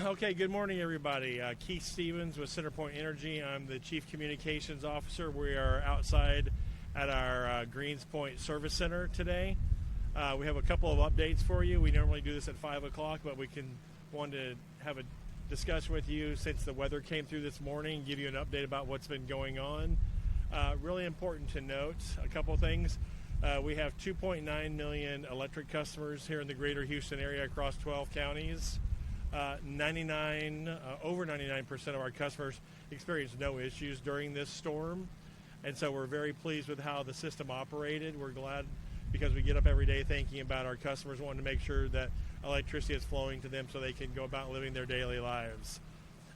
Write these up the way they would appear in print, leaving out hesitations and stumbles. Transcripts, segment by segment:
Okay, good morning, everybody. Keith Stevens with CenterPoint Energy. I'm the Chief Communications Officer. We are outside at our Greens Point Service Center today. We have a couple of updates for you. We normally do this at 5 o'clock, but we wanted to have a discussion with you since the weather came through this morning, give you an update about what's been going on. Really important to note a couple of things. We have 2.9 million electric customers here in the greater Houston area across 12 counties. Over 99% of our customers experienced no issues during this storm. And so we're very pleased with how the system operated. We're glad because we get up every day thinking about our customers, wanting to make sure that electricity is flowing to them so they can go about living their daily lives.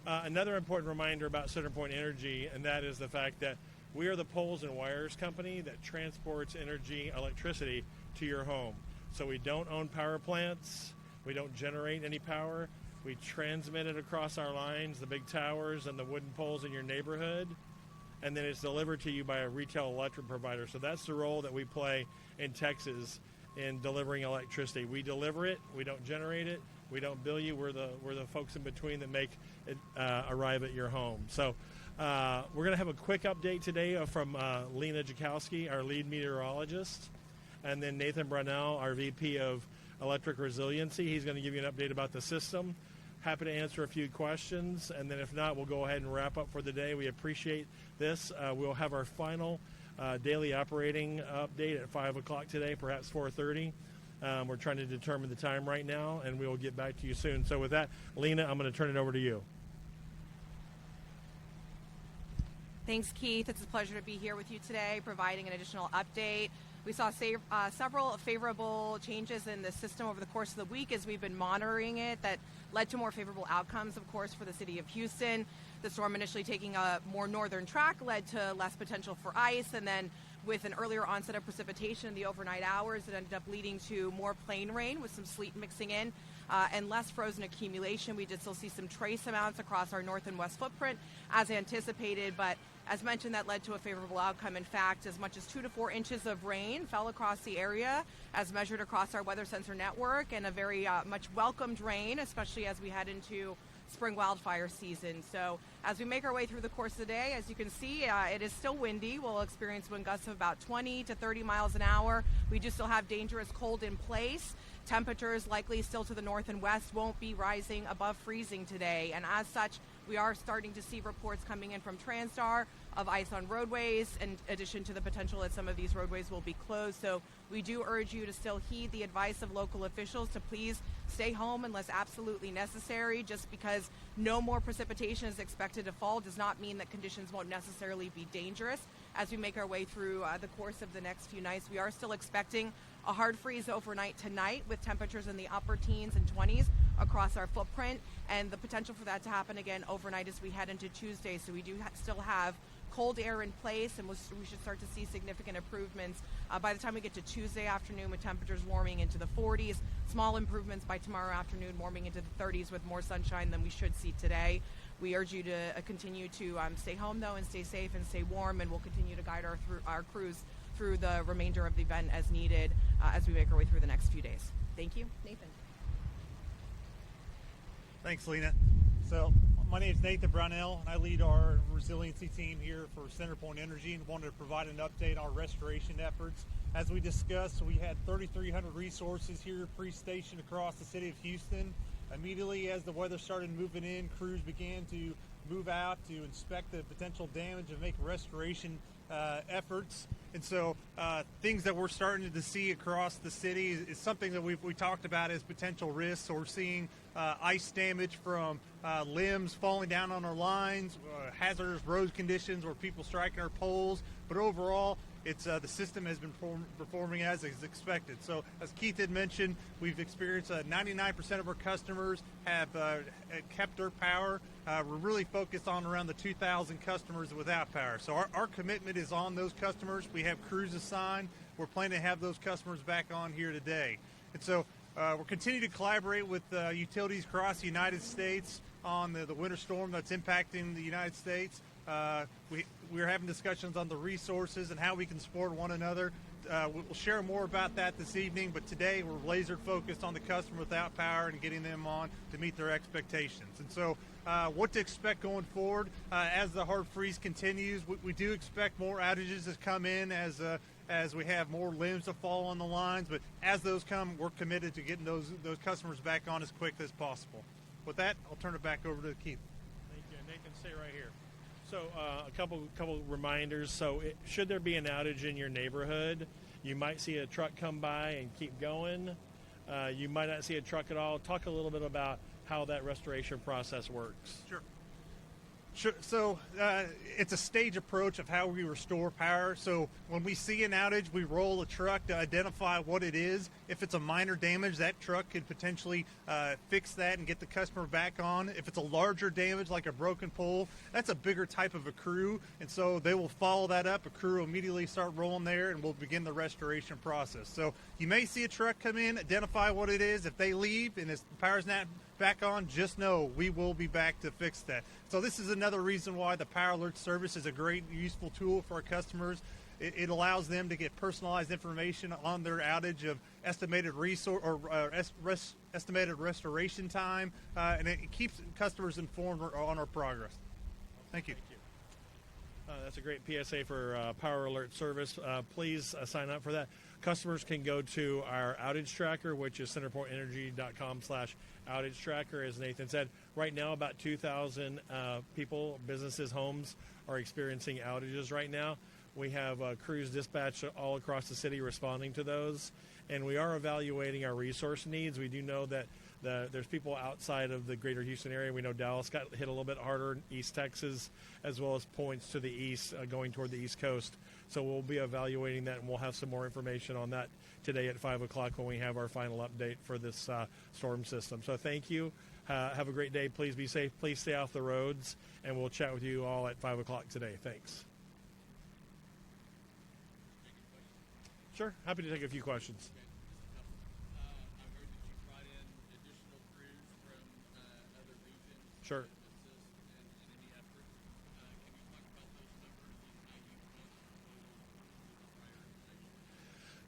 Another important reminder about CenterPoint Energy, and that is the fact that we are the poles and wires company that transports electricity to your home. So we don't own power plants. We don't generate any power. We transmit it across our lines, the big towers and the wooden poles in your neighborhood, and then it's delivered to you by a retail electric provider. So that's the role that we play in Texas in delivering electricity. We deliver it. We don't generate it. We don't bill you. We're the folks in between that make it arrive at your home. So we're going to have a quick update today from Lena Jakowski, our lead meteorologist, and then Nathan Brunell, our VP of Electric Resiliency. He's going to give you an update about the system. Happy to answer a few questions, and then if not, we'll go ahead and wrap up for the day. We appreciate this. We'll have our final daily operating update at 5 o'clock today, perhaps 4:30. We're trying to determine the time right now, and we will get back to you soon. So with that, Lena, I'm going to turn it over to you. Thanks, Keith. It's a pleasure to be here with you today, providing an additional update. We saw several favorable changes in the system over the course of the week as we've been monitoring it that led to more favorable outcomes, of course, for the city of Houston. The storm initially taking a more northern track led to less potential for ice, and then with an earlier onset of precipitation in the overnight hours, it ended up leading to more plain rain with some sleet mixing in and less frozen accumulation. We did still see some trace amounts across our north and west footprint as anticipated, but as mentioned, that led to a favorable outcome. In fact, as much as 2 to 4 inches of rain fell across the area as measured across our weather sensor network, and a very much welcomed rain, especially as we head into spring wildfire season. So as we make our way through the course of the day, as you can see, it is still windy. We'll experience wind gusts of about 20 to 30 miles an hour. We do still have dangerous cold in place. Temperatures likely still to the north and west won't be rising above freezing today. And as such, we are starting to see reports coming in from Transtar of ice on roadways, in addition to the potential that some of these roadways will be closed. So we do urge you to still heed the advice of local officials to please stay home unless absolutely necessary. Just because no more precipitation is expected to fall does not mean that conditions won't necessarily be dangerous. As we make our way through the course of the next few nights, we are still expecting a hard freeze overnight tonight with temperatures in the upper teens and 20s across our footprint, and the potential for that to happen again overnight as we head into Tuesday. So we do still have cold air in place, and we should start to see significant improvements by the time we get to Tuesday afternoon, with temperatures warming into the 40s. Small improvements by tomorrow afternoon, warming into the 30s with more sunshine than we should see today. We urge you to continue to stay home, though, and stay safe and stay warm, and we'll continue to guide our crews through the remainder of the event as needed as we make our way through the next few days. Thank you. Nathan. Thanks, Lena. So my name is Nathan Brownell, and I lead our resiliency team here for CenterPoint Energy, and wanted to provide an update on our restoration efforts. As we discussed, we had 3,300 resources here pre-stationed across the city of Houston. Immediately as the weather started moving in, crews began to move out to inspect the potential damage and make restoration efforts. And so things that we're starting to see across the city is something that we talked about as potential risks. So we're seeing ice damage from limbs falling down on our lines, hazardous road conditions where people striking our poles. But overall, it's the system has been performing as expected. So as Keith had mentioned, we've experienced 99% of our customers have kept their power. We're really focused on around the 2,000 customers without power. So our commitment is on those customers. We have crews assigned. We're planning to have those customers back on here today. And so we're continuing to collaborate with utilities across the United States on the winter storm that's impacting the United States. We're having discussions on the resources and how we can support one another we'll share more about that this evening, but today we're laser focused on the customer without power and getting them on to meet their expectations. And so what to expect going forward as the hard freeze continues. We do expect more outages to come in as we have more limbs to fall on the lines, but as those come, we're committed to getting those customers back on as quick as possible. With that, I'll turn it back over to Keith. Thank you. Nathan, stay right here. So a couple reminders. So should there be an outage in your neighborhood, you might see a truck come by and keep going. You might not see a truck at all. Talk a little bit about how that restoration process works. Sure. So it's a stage approach of how we restore power. So when we see an outage, we roll a truck to identify what it is. If it's a minor damage, that truck could potentially fix that and get the customer back on. If it's a larger damage, like a broken pole, that's a bigger type of a crew. And so they will follow that up. A crew will immediately start rolling there, and we'll begin the restoration process. So you may see a truck come in, identify what it is. If they leave and the power's not back on, just know we will be back to fix that. So this is another reason why the Power Alert service is a great, useful tool for our customers. It allows them to get personalized information on their outage of estimated resource or estimated restoration time, and it keeps customers informed on our progress. Thank you. That's a great PSA for Power Alert service. Please sign up for that. Customers can go to our outage tracker, which is centerpointenergy.com/outage tracker. As Nathan said, right now about 2,000 people, businesses, homes are experiencing outages right now. We have crews dispatched all across the city responding to those, and we are evaluating our resource needs. We do know that there's people outside of the greater Houston area. We know Dallas got hit a little bit harder, East Texas, as well as points to the east going toward the East Coast. So we'll be evaluating that, and we'll have some more information on that today at 5 o'clock when we have our final update for this storm system. So thank you. Have a great day. Please be safe. Please stay off the roads, and we'll chat with you all at 5 o'clock today. Thanks. Sure. Happy to take a few questions. Sure.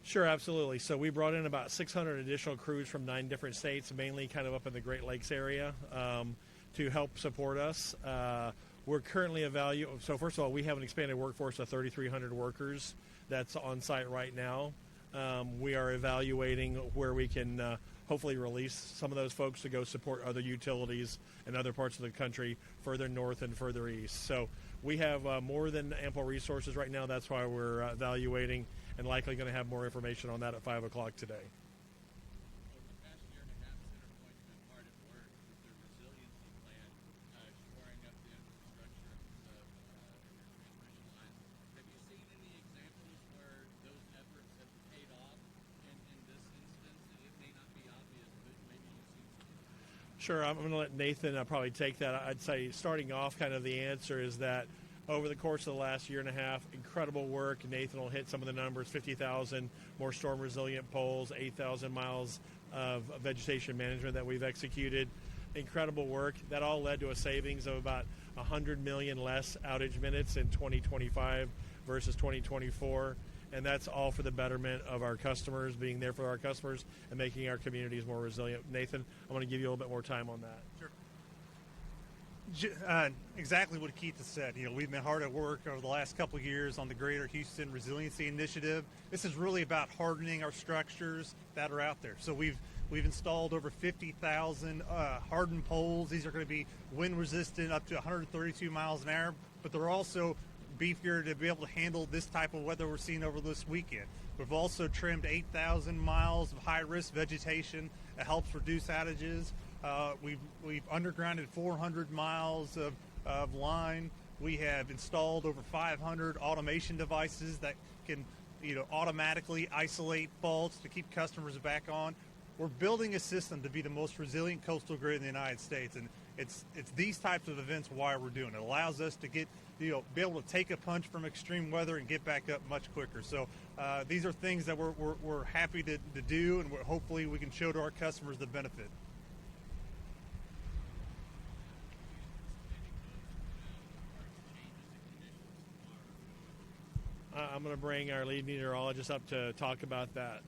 Sure, absolutely. So we brought in about 600 additional crews from 9 different states, mainly kind of up in the Great Lakes area, to help support us. We're currently evaluating. So first of all, we have an expanded workforce of 3,300 workers that's on site right now. We are evaluating where we can hopefully release some of those folks to go support other utilities in other parts of the country, further north and further east. So we have more than ample resources right now. That's why we're evaluating and likely going to have more information on that at 5 o'clock today. Over the past year and a half, CenterPoint's been hard at work with their resiliency plan, shoring up the infrastructure of your transmission lines. Have you seen any examples where those efforts have paid off in this instance? It may not be obvious, but maybe you've seen some. Sure, I'm going to let Nathan probably take that. I'd say starting off, kind of the answer is that over the course of the last year and a half, incredible work. Nathan will hit some of the numbers: 50,000 more storm resilient poles, 8,000 miles of vegetation management that we've executed. Incredible work. That all led to a savings of about 100 million less outage minutes in 2025 versus 2024. And that's all for the betterment of our customers, being there for our customers and making our communities more resilient. Nathan, I'm going to give you a little bit more time on that. Sure. Exactly what Keith has said. We've been hard at work over the last couple of years on the Greater Houston Resiliency Initiative. This is really about hardening our structures that are out there. So we've installed over 50,000 hardened poles. These are going to be wind resistant up to 132 miles an hour, but they're also beefier to be able to handle this type of weather we're seeing over this weekend. We've also trimmed 8,000 miles of high-risk vegetation that helps reduce outages. We've undergrounded 400 miles of line. We have installed over 500 automation devices that can automatically isolate faults to keep customers back on. We're building a system to be the most resilient coastal grid in the United States, and it's these types of events why we're doing it. It allows us to get be able to take a punch from extreme weather and get back up much quicker. So these are things that we're happy to do, and hopefully we can show to our customers the benefit. I'm going to bring our lead meteorologist up to talk about that.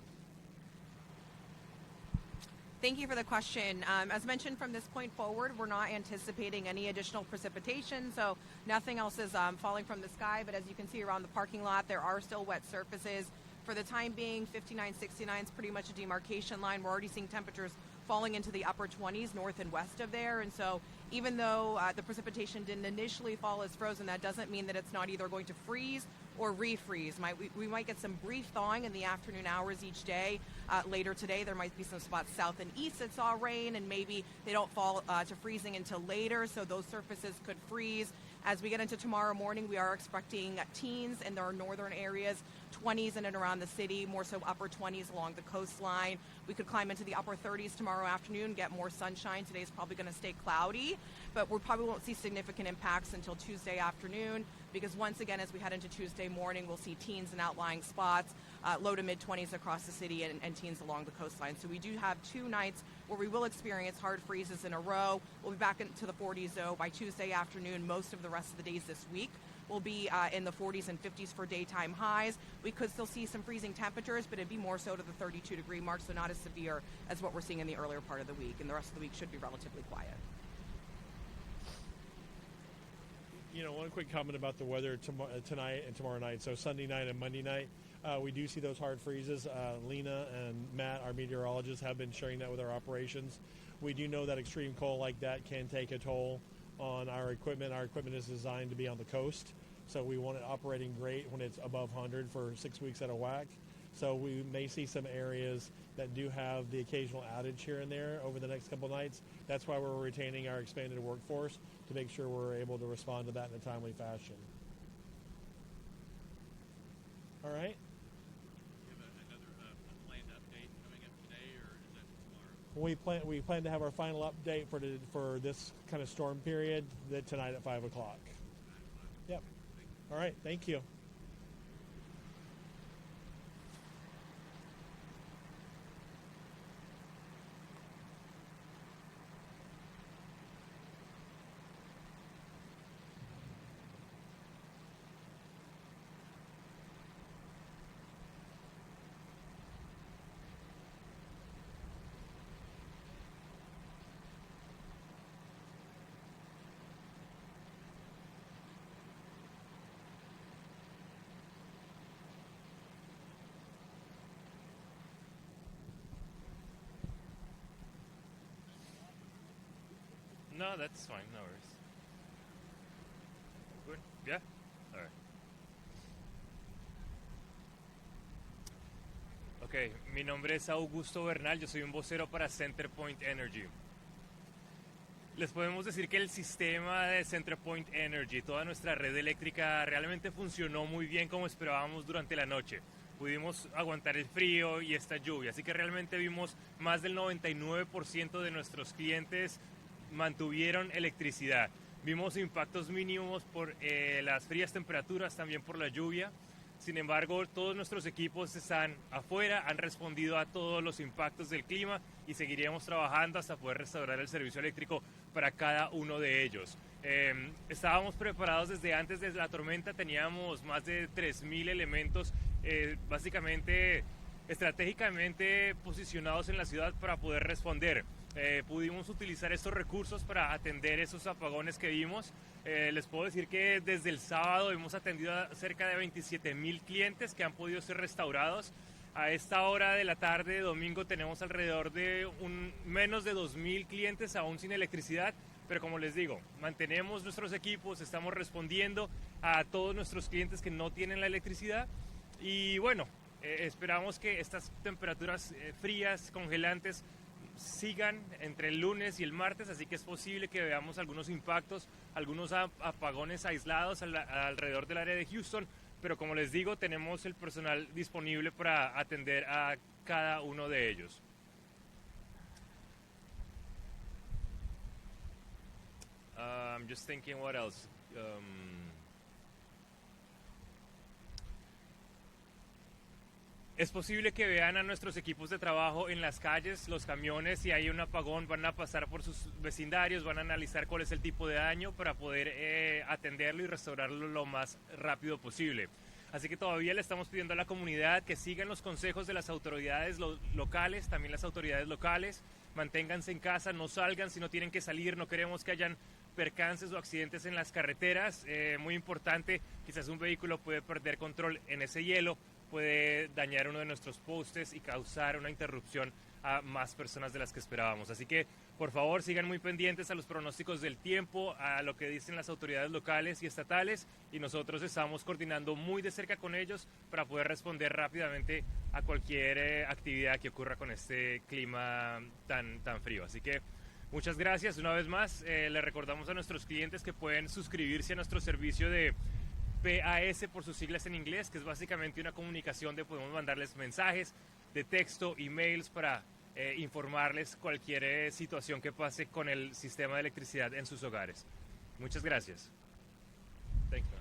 Thank you for the question. As mentioned, from this point forward, we're not anticipating any additional precipitation, so nothing else is falling from the sky. But as you can see around the parking lot, there are still wet surfaces. For the time being, 59, 69 is pretty much a demarcation line. We're already seeing temperatures falling into the upper 20s north and west of there. And so even though the precipitation didn't initially fall as frozen, that doesn't mean that it's not either going to freeze or refreeze. We might get some brief thawing in the afternoon hours each day. Later today, there might be some spots south and east that saw rain, and maybe they don't fall to freezing until later, so those surfaces could freeze. As we get into tomorrow morning, we are expecting teens in our northern areas, 20s in and around the city, more so upper 20s along the coastline. We could climb into the upper 30s tomorrow afternoon, get more sunshine. Today's probably going to stay cloudy, but we probably won't see significant impacts until Tuesday afternoon, because once again, as we head into Tuesday morning, we'll see teens in outlying spots, low to mid 20s across the city, and teens along the coastline. So we do have 2 nights where we will experience hard freezes in a row. We'll be back into the 40s, though, by Tuesday afternoon. Most of the rest of the days this week will be in the 40s and 50s for daytime highs. We could still see some freezing temperatures, but it'd be more so to the 32-degree mark, so not as severe as what we're seeing in the earlier part of the week. And the rest of the week should be relatively quiet. You know, one quick comment about the weather tonight and tomorrow night. So Sunday night and Monday night, we do see those hard freezes. Lena and Matt, our meteorologists, have been sharing that with our operations. We do know that extreme cold like that can take a toll on our equipment. Our equipment is designed to be on the coast, so we want it operating great when it's above 100 for 6 weeks at a whack. So we may see some areas that do have the occasional outage here and there over the next couple nights. That's why we're retaining our expanded workforce to make sure we're able to respond to that in a timely fashion. All right. Do you have another planned update coming up today, or is that tomorrow? We plan to have our final update for this kind of storm period tonight at 5 o'clock. Yep. All right. Thank you. No, that's fine. No worries. Good? Yeah? All right. Ok, mi nombre es Augusto Bernal, yo soy un vocero para CenterPoint Energy. Les podemos decir que el sistema de CenterPoint Energy, toda nuestra red eléctrica, realmente funcionó muy bien como esperábamos durante la noche. Pudimos aguantar el frío y esta lluvia, así que realmente vimos más del 99% de nuestros clientes mantuvieron electricidad. Vimos impactos mínimos por las frías temperaturas, también por la lluvia. Sin embargo, todos nuestros equipos están afuera, han respondido a todos los impactos del clima y seguiremos trabajando hasta poder restaurar el servicio eléctrico para cada uno de ellos. Estábamos preparados desde antes de la tormenta, teníamos más de 3.000 elementos básicamente estratégicamente posicionados en la ciudad para poder responder. Pudimos utilizar estos recursos para atender esos apagones que vimos. Les puedo decir que desde el sábado hemos atendido a cerca de 27.000 clientes que han podido ser restaurados. A esta hora de la tarde, domingo, tenemos alrededor de menos de 2.000 clientes aún sin electricidad. Pero como les digo, mantenemos nuestros equipos, estamos respondiendo a todos nuestros clientes que no tienen la electricidad. Y bueno, esperamos que estas temperaturas frías, congelantes, sigan entre el lunes y el martes, así que es posible que veamos algunos impactos, algunos apagones aislados alrededor del área de Houston, pero como les digo, tenemos el personal disponible para atender a cada uno de ellos. I'm just thinking what else. Es posible que vean a nuestros equipos de trabajo en las calles, los camiones, si hay un apagón van a pasar por sus vecindarios, van a analizar cuál es el tipo de daño para poder atenderlo y restaurarlo lo más rápido posible. Así que todavía le estamos pidiendo a la comunidad que sigan los consejos de las autoridades locales, también las autoridades locales. Manténganse en casa, no salgan si no tienen que salir, no queremos que hayan percances o accidentes en las carreteras. Muy importante, quizás un vehículo puede perder control en ese hielo, puede dañar uno de nuestros postes y causar una interrupción a más personas de las que esperábamos. Así que, por favor, sigan muy pendientes a los pronósticos del tiempo, a lo que dicen las autoridades locales y estatales, y nosotros estamos coordinando muy de cerca con ellos para poder responder rápidamente a cualquier actividad que ocurra con este clima tan frío. Así que muchas gracias una vez más. Le recordamos a nuestros clientes que pueden suscribirse a nuestro servicio de PAS por sus siglas en inglés, que es básicamente una comunicación de podemos mandarles mensajes de texto, emails para informarles cualquier situación que pase con el sistema de electricidad en sus hogares. Muchas gracias. Thank you.